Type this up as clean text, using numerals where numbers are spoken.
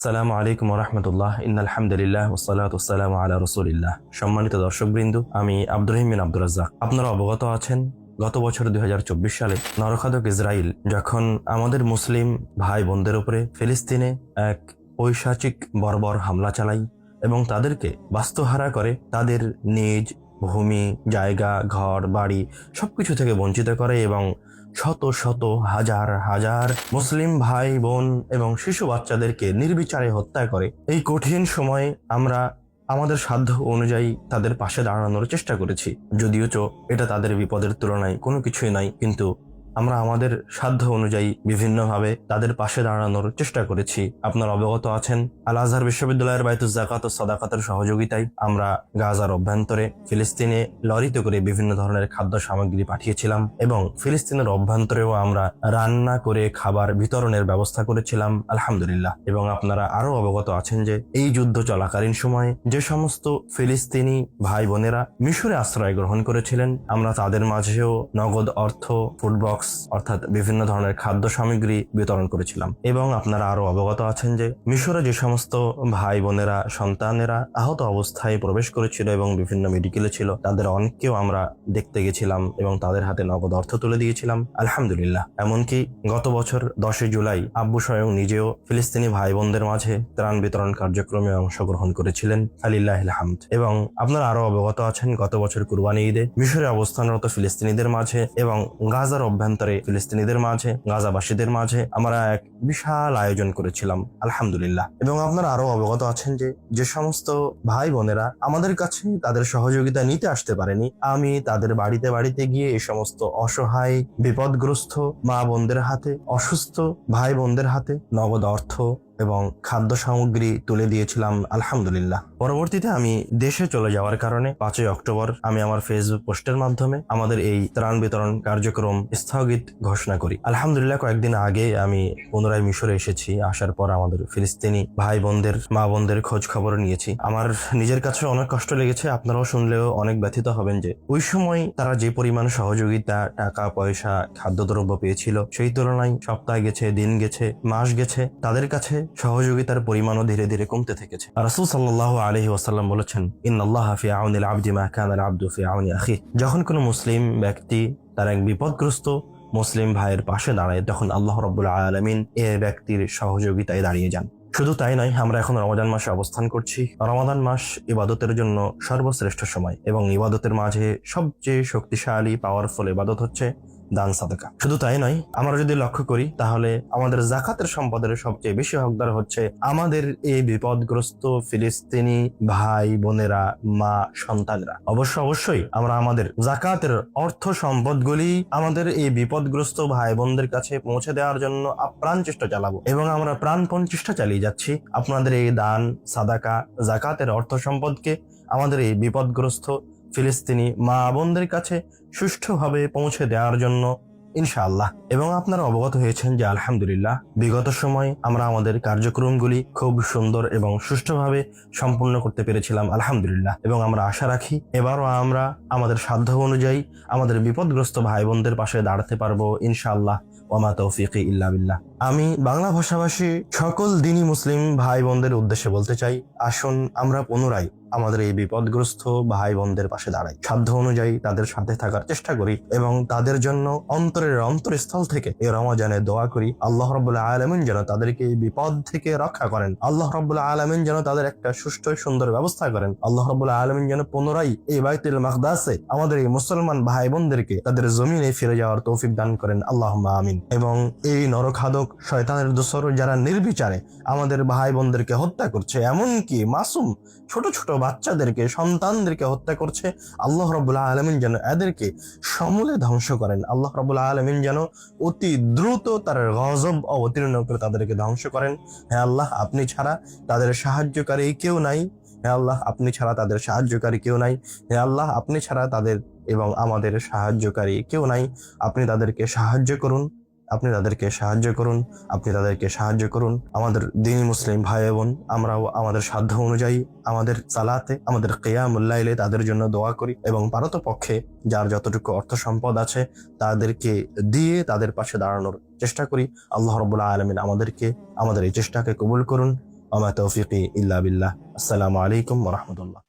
সালামু আলাইকুম রহমতুল্লাহ ইন্নাল হামদুলিল্লাহ ওয়াসসালাতু ওয়াসসালামু আলা রাসূলিল্লাহ। সম্মানিত দর্শকবৃন্দ, আমি আব্দুর রহিম বিন আব্দুর রাজ্জাক। আপনারা অবগত আছেন, গত বছর 2024 সালে নরখাদক ইসরাইল যখন আমাদের মুসলিম ভাই বোনদের উপরে ফিলিস্তিনে এক পৈশাচিক বর্বর হামলা চালায় এবং তাদেরকে বাস্তুহারা করে, তাদের নিজ ভূমি, জায়গা, ঘর বাড়ি সবকিছু থেকে বঞ্চিত করে এবং শত শত হাজার হাজার মুসলিম ভাই বোন এবং শিশু বাচ্চাদেরকে নির্বিচারে হত্যা করে। এই কঠিন সময়ে আমরা আমাদের সাধ্য অনুযায়ী তাদের পাশে দাঁড়ানোর চেষ্টা করেছি, যদিও এটা তাদের বিপদের তুলনায় কোনো কিছুই নয়, কিন্তু আমরা আমাদের সাধ্য অনুযায়ী বিভিন্নভাবে তাদের পাশে দাঁড়ানোর চেষ্টা করেছি। আপনারা অবগত আছেন, আল আজহার বিশ্ববিদ্যালয়ের বায়তুজ যাকাত ও সাদাকাতের সহযোগিতায় আমরা গাজার অভ্যন্তরে ফিলিস্তিনে লরিতে করে বিভিন্ন ধরনের খাদ্য সামগ্রী পাঠিয়েছিলাম এবং ফিলিস্তিনের অভ্যন্তরেও আমরা রান্না করে খাবার বিতরণের ব্যবস্থা করেছিলাম, আলহামদুলিল্লাহ। এবং আপনারা আরো অবগত আছেন যে এই যুদ্ধ চলাকালীন সময়ে যে সমস্ত ফিলিস্তিনি ভাই বোনেরা মিশরে আশ্রয় গ্রহণ করেছিলেন, আমরা তাদের মাঝেও নগদ অর্থ, ফুড বক্স অর্থাৎ বিভিন্ন ধরনের খাদ্য সামগ্রী বিতরণ করেছিলাম। এবং আপনারা আরো অবগত আছেন যে মিশরে যে সমস্ত ভাই বোনেরা সন্তানেরা আহত অবস্থায় প্রবেশ করেছিল এবং বিভিন্ন মেডিকেলে ছিল, তাদের অনেককেও আমরা দেখতে গেছিলাম এবং তাদের হাতে নগদ অর্থ তুলে দিয়েছিলাম, আলহামদুলিল্লাহ। এমনকি গত বছর 10 জুলাই আব্বু স্বয়ং নিজেও ফিলিস্তিনি ভাই বোনদের মাঝে ত্রাণ বিতরণ কার্যক্রমে অংশগ্রহণ করেছিলেন, আলিল্লাহিল হামদ। এবং আপনারা আরো অবগত আছেন, গত বছর কুরবানি ঈদে মিশরে অবস্থানরত ফিলিস্তিনিদের মাঝে এবং গাজার অভ্যন্তরে ফিলিস্তিনিদের মাঝে, গাজাবাসীদের মাঝে আমরা এক বিশাল আয়োজন করেছিলাম, আলহামদুলিল্লাহ। এবং আপনারা আরো অবগত আছেন যে যে সমস্ত ভাই বোনেরা আমাদের কাছে তাদের সহযোগিতা নিতে আসতে পারেনি, আমি তাদের বাড়িতে বাড়িতে গিয়ে এই সমস্ত অসহায় বিপদগ্রস্ত মা বোনদের হাতে, অসুস্থ ভাই বোনদের হাতে নগদ অর্থ এবং খাদ্য সামগ্রী তুলে দিয়েছিলাম, আলহামদুলিল্লাহ। পরবর্তীতে আমি দেশে চলে যাওয়ার কারণে 5ই অক্টোবর আমি আমার ফেসবুক পোস্টের মাধ্যমে আমাদের এই ত্রাণ বিতরণ কার্যক্রম স্থগিত ঘোষণা করি, আলহামদুলিল্লাহ। কয়েকদিন আগে আমি পুনরায় মিশরে এসেছি, আসার পর আমাদের ফিলিস্তিনি ভাই বোনদের, মা বোনদের খোঁজ খবর নিয়েছি। আমার নিজের কাছে অনেক কষ্ট লেগেছে, আপনারাও শুনলেও অনেক ব্যথিত হবেন যে ওই সময় তারা যে পরিমাণ সহযোগিতা, টাকা পয়সা, খাদ্যদ্রব্য পেয়েছিল, সেই তুলনায় সপ্তাহ গেছে, দিন গেছে, মাস গেছে, তাদের কাছে সহযোগিতার পরিমাণও ধীরে ধীরে কমতে থেকেছে। রাসূল সাল্লাল্লাহু আলাইহি ওয়াসাল্লাম বলেছেন, ইন্নাল্লাহা ফি আউনিল আবদি মা কানা আল আবদু ফি আউনি আখিহি। যখন কোনো মুসলিম ব্যক্তি তার এক বিপদগ্রস্ত মুসলিম ভাইয়ের পাশে দাঁড়ায়, তখন আল্লাহ রাব্বুল আলামিন এ ব্যক্তির সহযোগিতায় দাঁড়িয়ে যান। শুধু তাই নয়, আমরা এখন রমাদান মাসে অবস্থান করছি। রমাদান মাস ইবাদতের জন্য সর্বশ্রেষ্ঠ সময় এবং ইবাদতের মাঝে সবচেয়ে শক্তিশালী পাওয়ারফুল ইবাদত হচ্ছে দান সাদাকা। শুধু তাই নয়, আমরা যদি লক্ষ্য করি তাহলে আমাদের যাকাতের সম্পদের সবচেয়ে বেশি হকদার হচ্ছে আমাদের এই বিপদগ্রস্ত ফিলিস্তিনি ভাই বোনেরা, মা সন্তানরা। অবশ্যই আমরা আমাদের যাকাতের অর্থ সম্পদগুলি আমাদের এই বিপদগ্রস্ত ভাই বোনদের কাছে পৌঁছে দেওয়ার জন্য আপ্রাণ চেষ্টা চালাবো এবং আমরা প্রাণপণ চেষ্টা চালিয়ে যাচ্ছি আপনাদের এই দান সাদাকা যাকাতের অর্থ সম্পদকে আমাদের এই বিপদগ্রস্ত ফিলিস্তিনি মা বোনদের কাছে সুষ্ঠুভাবে পৌঁছে দেওয়ার জন্য, ইনশাআল্লাহ। এবং আপনারা অবগত হয়েছেন যে আলহামদুলিল্লাহ বিগত সময় আমরা আমাদের কার্যক্রমগুলি খুব সুন্দর এবং সুষ্ঠুভাবে সম্পূর্ণ করতে পেরেছিলাম, আলহামদুলিল্লাহ। এবং আমরা আশা রাখি এবারও আমরা আমাদের সাধ্য অনুযায়ী আমাদের বিপদগ্রস্ত ভাই বোনদের পাশে দাঁড়াতে পারবো, ইনশাআল্লাহ। ওয়ামা তৌফিকি ইল্লা বিল্লাহ। আমি বাংলা ভাষাভাষী সকল দিনী মুসলিম ভাই বোনদের উদ্দেশ্যে বলতে চাই, আসুন আমরা পুনরায় আমাদের এই বিপদগ্রস্ত ভাই বোনদের পাশে দাঁড়াই, সাধ্য অনুযায়ী তাদের সাথে থাকার চেষ্টা করি এবং তাদের জন্য অন্তরের অন্তরস্থল থেকে এই রমজানে দোয়া করি আল্লাহ রাব্বুল আলামিন যেন তাদেরকে এই বিপদ থেকে রক্ষা করেন, আল্লাহ রাব্বুল আলামিন যেন তাদের একটা সুষ্ঠু সুন্দর ব্যবস্থা করেন, আল্লাহ রাব্বুল আলামিন যেন পুনরায় এই বাইতুল মাকদাসে আমাদের এই মুসলমান ভাই বোনদেরকে তাদের জমিনে ফিরে যাওয়ার তৌফিক দান করেন, আল্লাহুম্মা আমিন। এবং এই নরখাদক শয়তানের দোসর যারা নির্বিচারে আমাদের ভাই বোনদেরকে হত্যা করছে, এমনকি মাসুম ছোট ছোট বাচ্চাদেরকে, সন্তানদেরকে হত্যা করছে, আল্লাহ রাব্বুল আলামিন যেন এদেরকে সমূলে ধ্বংস করেন, আল্লাহ রাব্বুল আলামিন যেন অতি দ্রুত তার গজব অবতীর্ণ করে তাদেরকে ধ্বংস করেন। হে আল্লাহ, আপনি ছাড়া তাদের সাহায্যকারী কেউ নাই, হে আল্লাহ, আপনি ছাড়া তাদের সাহায্যকারী কেউ নাই, হে আল্লাহ, আপনি ছাড়া তাদের এবং আমাদের সাহায্যকারী কেউ নাই। আপনি তাদেরকে সাহায্য করুন, আপনি তাদেরকে সাহায্য করুন, আপনি তাদেরকে সাহায্য করুন। আমাদের দ্বীনি মুসলিম ভাই বোন, আমরাও আমাদের সাধ্য অনুযায়ী আমাদের সালাতে, আমাদের কিয়ামুল লাইলে তাদের জন্য দোয়া করি এবং পারতপক্ষে যার যতটুকু অর্থ সম্পদ আছে তাদেরকে দিয়ে তাদের পাশে দাঁড়ানোর চেষ্টা করি। আল্লাহ রাব্বুল আলামিন আমাদেরকে আমাদের এই চেষ্টাকে কবুল করুন। আমা তৌফিকি ইল্লা বিল্লাহ। আসসালামু আলাইকুম ওয়া রাহমাতুল্লাহ।